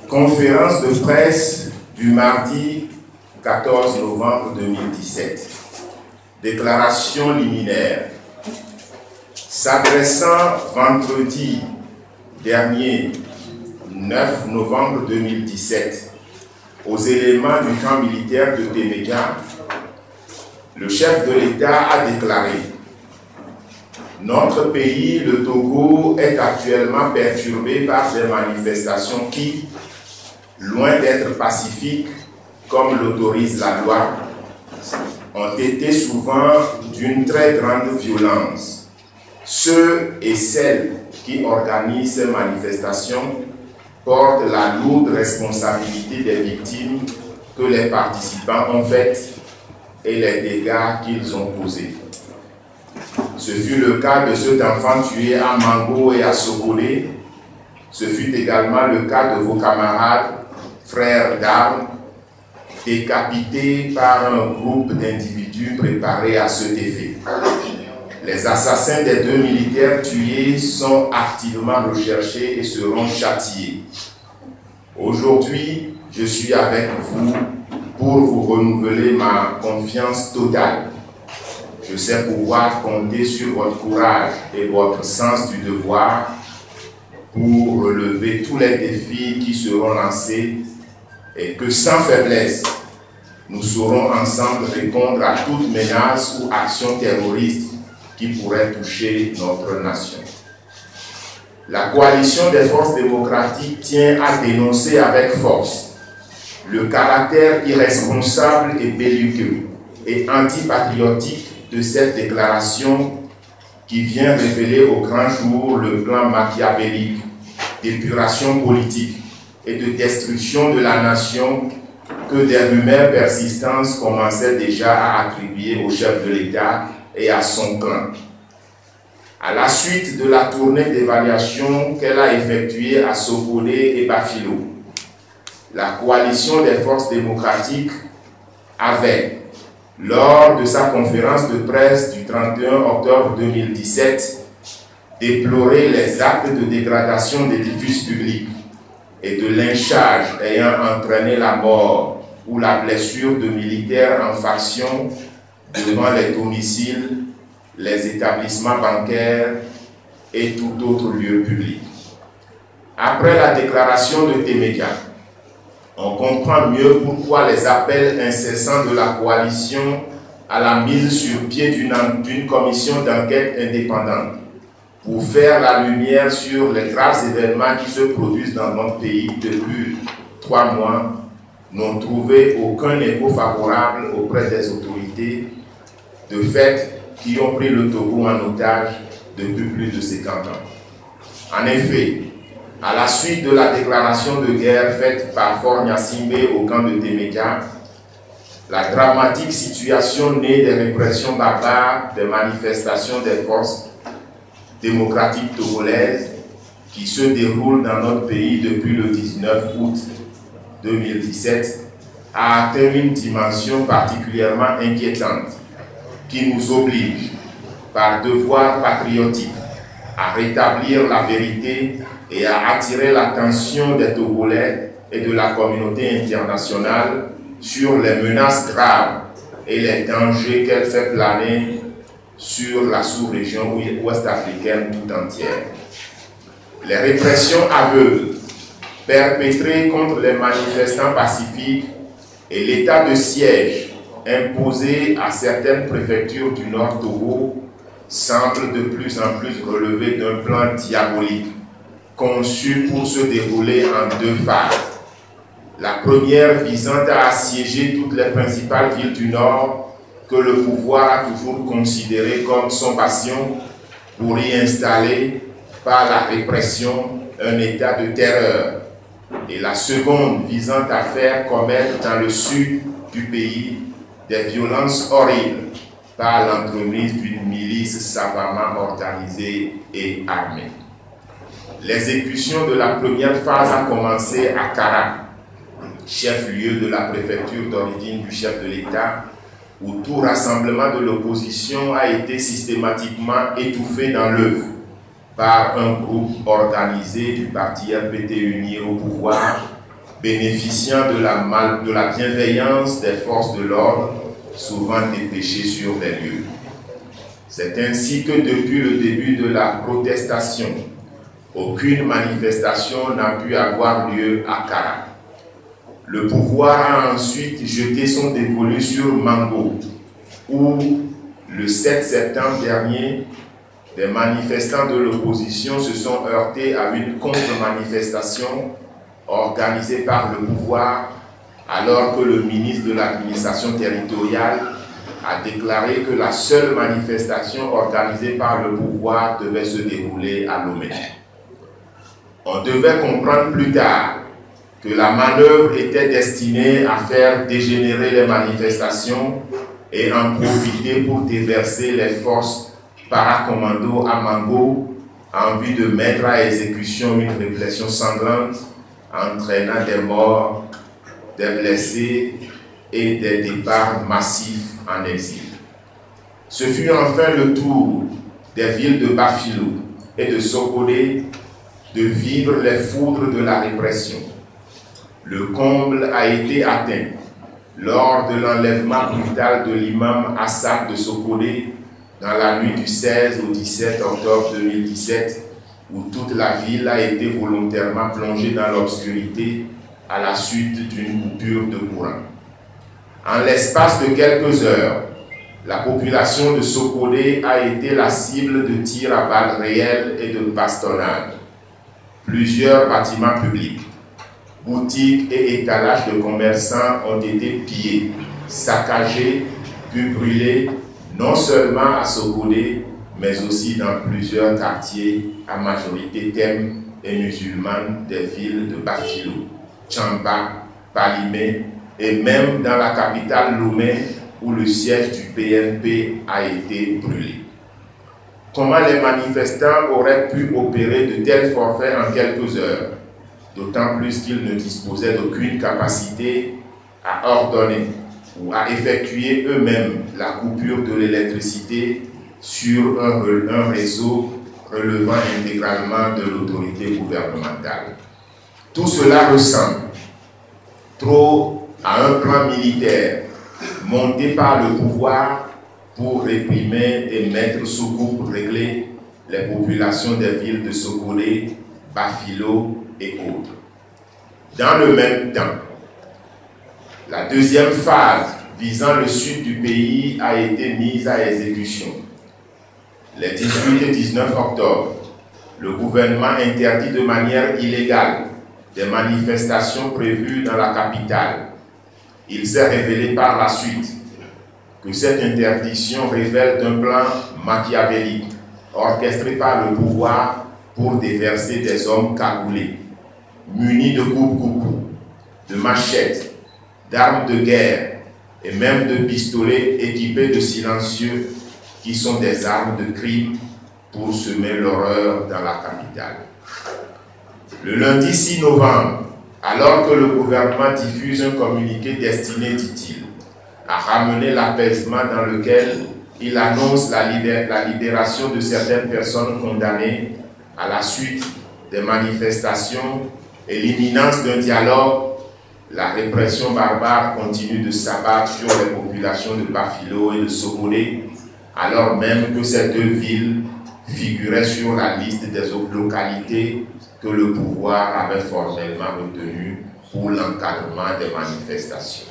Conférence de presse du mardi 14 novembre 2017. Déclaration liminaire. S'adressant vendredi dernier, 9 novembre 2017, aux éléments du camp militaire de Téméga, le chef de l'État a déclaré: notre pays, le Togo, est actuellement perturbé par des manifestations qui, loin d'être pacifiques, comme l'autorise la loi, ont été souvent d'une très grande violence. Ceux et celles qui organisent ces manifestations portent la lourde responsabilité des victimes que les participants ont faites et les dégâts qu'ils ont causés. Ce fut le cas de cet enfant tué à Mango et à Sokolé. Ce fut également le cas de vos camarades, frères d'armes, décapités par un groupe d'individus préparés à cet effet. Les assassins des 2 militaires tués sont activement recherchés et seront châtiés. Aujourd'hui, je suis avec vous pour vous renouveler ma confiance totale. Je sais pouvoir compter sur votre courage et votre sens du devoir pour relever tous les défis qui seront lancés et que sans faiblesse, nous saurons ensemble répondre à toute menace ou action terroriste qui pourrait toucher notre nation. La coalition des forces démocratiques tient à dénoncer avec force le caractère irresponsable et belliqueux et antipatriotique de cette déclaration qui vient révéler au grand jour le plan machiavélique d'épuration politique et de destruction de la nation que des rumeurs persistantes commençaient déjà à attribuer au chef de l'État et à son clan. À la suite de la tournée d'évaluation qu'elle a effectuée à Sokolé et Bafilo, la coalition des forces démocratiques avait, lors de sa conférence de presse du 31 octobre 2017, déploré les actes de dégradation d'édifices publics et de lynchage ayant entraîné la mort ou la blessure de militaires en faction devant les domiciles, les établissements bancaires et tout autre lieu public. Après la déclaration de Téméga, on comprend mieux pourquoi les appels incessants de la coalition à la mise sur pied d'une commission d'enquête indépendante pour faire la lumière sur les graves événements qui se produisent dans notre pays depuis 3 mois n'ont trouvé aucun écho favorable auprès des autorités, de fait, qui ont pris le Togo en otage depuis plus de 50 ans. En effet, à la suite de la déclaration de guerre faite par Faure Gnassingbé au camp de Téméga, la dramatique situation née des répressions barbares des manifestations des forces démocratiques togolaises qui se déroulent dans notre pays depuis le 19 août 2017 a atteint une dimension particulièrement inquiétante qui nous oblige, par devoir patriotique, à rétablir la vérité et à attirer l'attention des Togolais et de la communauté internationale sur les menaces graves et les dangers qu'elle fait planer sur la sous-région ouest-africaine tout entière. Les répressions aveugles perpétrées contre les manifestants pacifiques et l'état de siège imposé à certaines préfectures du Nord Togo semblent de plus en plus relever d'un plan diabolique conçu pour se dérouler en 2 phases. La première visant à assiéger toutes les principales villes du Nord que le pouvoir a toujours considérées comme son bastion pour y installer par la répression un état de terreur. Et la seconde visant à faire commettre dans le sud du pays des violences horribles par l'entremise d'une milice savamment organisée et armée. L'exécution de la première phase a commencé à Kara, chef-lieu de la préfecture d'origine du chef de l'État, où tout rassemblement de l'opposition a été systématiquement étouffé dans l'œuvre. par un groupe organisé du parti RPT uni au pouvoir, bénéficiant de la bienveillance des forces de l'ordre, souvent dépêchées sur les lieux. C'est ainsi que depuis le début de la protestation, aucune manifestation n'a pu avoir lieu à Kara. Le pouvoir a ensuite jeté son dévolu sur Mango, où le 7 septembre dernier, des manifestants de l'opposition se sont heurtés à une contre-manifestation organisée par le pouvoir, alors que le ministre de l'administration territoriale a déclaré que la seule manifestation organisée par le pouvoir devait se dérouler à Lomé. On devait comprendre plus tard que la manœuvre était destinée à faire dégénérer les manifestations et en profiter pour déverser les forces paracommando à Mango en vue de mettre à exécution une répression sanglante entraînant des morts, des blessés et des départs massifs en exil. Ce fut enfin le tour des villes de Bafilo et de Sokolé de vivre les foudres de la répression. Le comble a été atteint lors de l'enlèvement brutal de l'imam Assad de Sokolé dans la nuit du 16 au 17 octobre 2017, où toute la ville a été volontairement plongée dans l'obscurité à la suite d'une coupure de courant. En l'espace de quelques heures, la population de Sokolé a été la cible de tirs à balles réelles et de bastonnades. Plusieurs bâtiments publics, boutiques et étalages de commerçants ont été pillés, saccagés, puis brûlés, non seulement à Sokolé, mais aussi dans plusieurs quartiers à majorité thème et musulmane des villes de Bafilo, Tchamba, Palimé et même dans la capitale Lomé où le siège du PNP a été brûlé. Comment les manifestants auraient pu opérer de tels forfaits en quelques heures, d'autant plus qu'ils ne disposaient d'aucune capacité à ordonner ou à effectuer eux-mêmes la coupure de l'électricité sur un réseau relevant intégralement de l'autorité gouvernementale. Tout cela ressemble trop à un plan militaire monté par le pouvoir pour réprimer et mettre sous coupe réglée les populations des villes de Sokolé, Bafilo et autres. Dans le même temps, la deuxième phase visant le sud du pays a été mise à exécution. Les 18 et 19 octobre, le gouvernement interdit de manière illégale des manifestations prévues dans la capitale. Il s'est révélé par la suite que cette interdiction révèle un plan machiavélique orchestré par le pouvoir pour déverser des hommes cagoulés, munis de coupe-coucou, de machettes, d'armes de guerre et même de pistolets équipés de silencieux qui sont des armes de crime pour semer l'horreur dans la capitale. Le lundi 6 novembre, alors que le gouvernement diffuse un communiqué destiné, dit-il, à ramener l'apaisement dans lequel il annonce la libération de certaines personnes condamnées à la suite des manifestations et l'imminence d'un dialogue, la répression barbare continue de s'abattre sur les populations de Bafilo et de Sokolé, alors même que ces deux villes figuraient sur la liste des autres localités que le pouvoir avait formellement retenues pour l'encadrement des manifestations.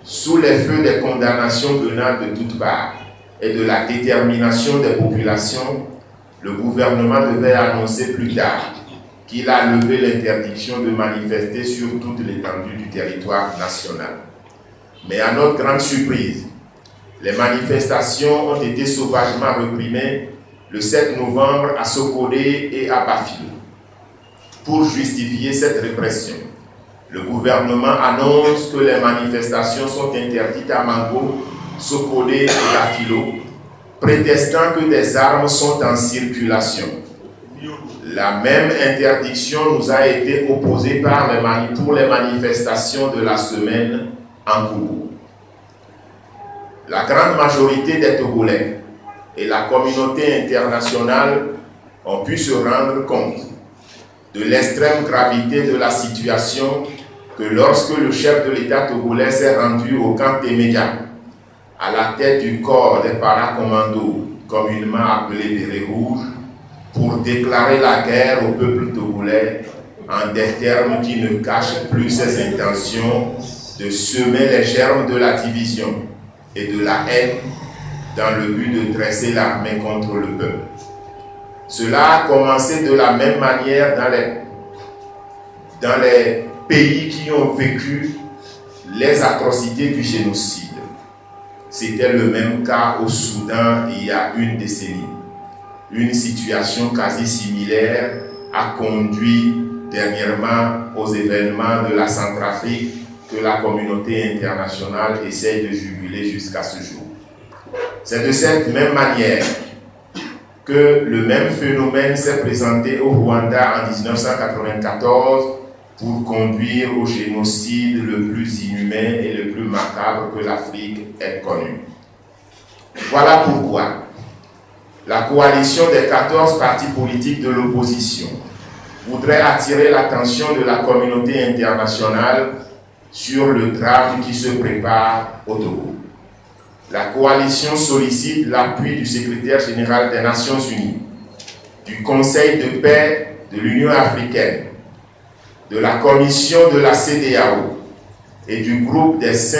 Sous les feux des condamnations venant de toutes parts et de la détermination des populations, le gouvernement devait annoncer plus tard qu'il a levé l'interdiction de manifester sur toute l'étendue du territoire national. Mais à notre grande surprise, les manifestations ont été sauvagement réprimées le 7 novembre à Sokolé et à Bafilo. Pour justifier cette répression, le gouvernement annonce que les manifestations sont interdites à Mango, Sokolé et Bafilo, prétextant que des armes sont en circulation. La même interdiction nous a été opposée pour les manifestations de la semaine en cours. La grande majorité des Togolais et la communauté internationale ont pu se rendre compte de l'extrême gravité de la situation que lorsque le chef de l'État togolais s'est rendu au camp Témédia, à la tête du corps des paracommandos, communément appelé Bérets Rouges, pour déclarer la guerre au peuple togolais en des termes qui ne cachent plus ses intentions de semer les germes de la division et de la haine dans le but de dresser l'armée contre le peuple. Cela a commencé de la même manière dans les pays qui ont vécu les atrocités du génocide. C'était le même cas au Soudan il y a une décennie. Une situation quasi similaire a conduit dernièrement aux événements de la Centrafrique que la communauté internationale essaie de juguler jusqu'à ce jour. C'est de cette même manière que le même phénomène s'est présenté au Rwanda en 1994 pour conduire au génocide le plus inhumain et le plus macabre que l'Afrique ait connu. Voilà pourquoi la coalition des 14 partis politiques de l'opposition voudrait attirer l'attention de la communauté internationale sur le drame qui se prépare au Togo. La coalition sollicite l'appui du secrétaire général des Nations Unies, du Conseil de paix de l'Union africaine, de la Commission de la CEDEAO et du groupe des 5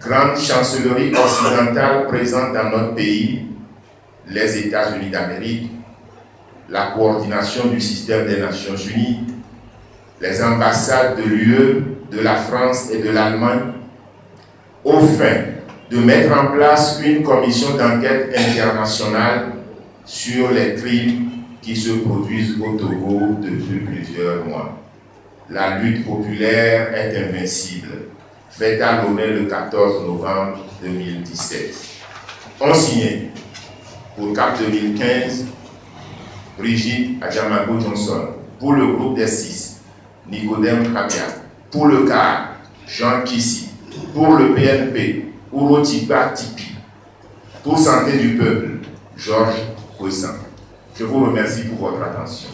grandes chancelleries occidentales présentes dans notre pays, les États-Unis d'Amérique, la coordination du système des Nations Unies, les ambassades de l'UE, de la France et de l'Allemagne, au fin de mettre en place une commission d'enquête internationale sur les crimes qui se produisent au Togo depuis plusieurs mois. La lutte populaire est invincible. Fête à Lomé le 14 novembre 2017. On signait pour CAP 2015 Brigitte Adjamago Johnson, pour le groupe des 6, Nicodème Kabia, pour le CAR, Jean Kissi, pour le PNP, Ouro Tipa Tipi, pour Santé du Peuple, Georges Kouessan. Je vous remercie pour votre attention.